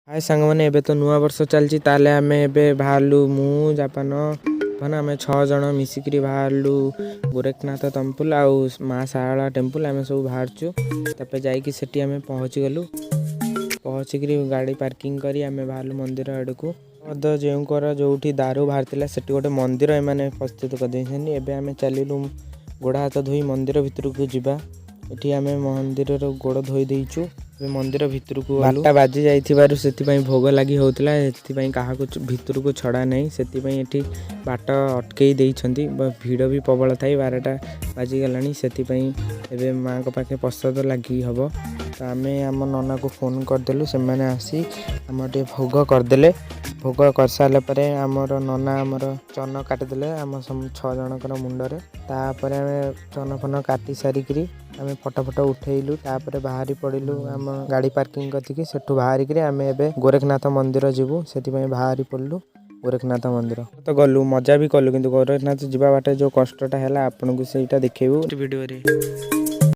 हाय सांग मैंने एबे तो नुआ वर्ष चलची ताले आमे एबे बाहरलु मु जापान भन आमे 6 जण मिसिकरी बाहरलु गोरखनाथ टेम्पल आउ माँ शारला टेम्पल आमे सब बाहरचु तपे जाइकी सेठी आमे पहुँची गलु पहुँचिकी गाड़ी पार्किंग करी आमे बाहरलु मंदिर आड़कू जो जोठी दारू बाहर सेठी गोटे मंदिर एमाने प्रस्तुत कर एबे आमे चलिलु गोड़ हाथ धोई मंदिर भितर को जीवा एठी आमे मंदिर गोड़ धोई देइचु मंदिर भितर को 8टा बाजी जाइथिबारु सेतिपई भोग लागि होतला एतिपई काहा को भितर को छड़ा नहीं सेतिपई एठी बाट अटकई देइछंती भीड़ भी प्रबल थाई 12टा बाजी गलानी सेतिपई एबे मां को पाखे प्रसाद लागि हबो तो आमे आम नना को फोन करदेलु से माने आसी हमर टे भोग करदेले भोग कर साले परे हमर नना हमर चन काटिदेले आम 6 जनकर मुंडरे तापर आमे चन फन काटी सारिकरी आमे फटो फटो उठेलु तापर बाहरी पड़िलु आम गाड़ी पार्किंग करके सेठू बाहरिकरी आमे एबे गोरखनाथ मंदिर जीवु सेतिपई बाहरी पड़लु गोरखनाथ मंदिर तो गलु मजा भी कलु किंतु गोरखनाथ जीवा बाटे जो कष्टटा हैला आपन को सेटा देखेबु वीडियो रे।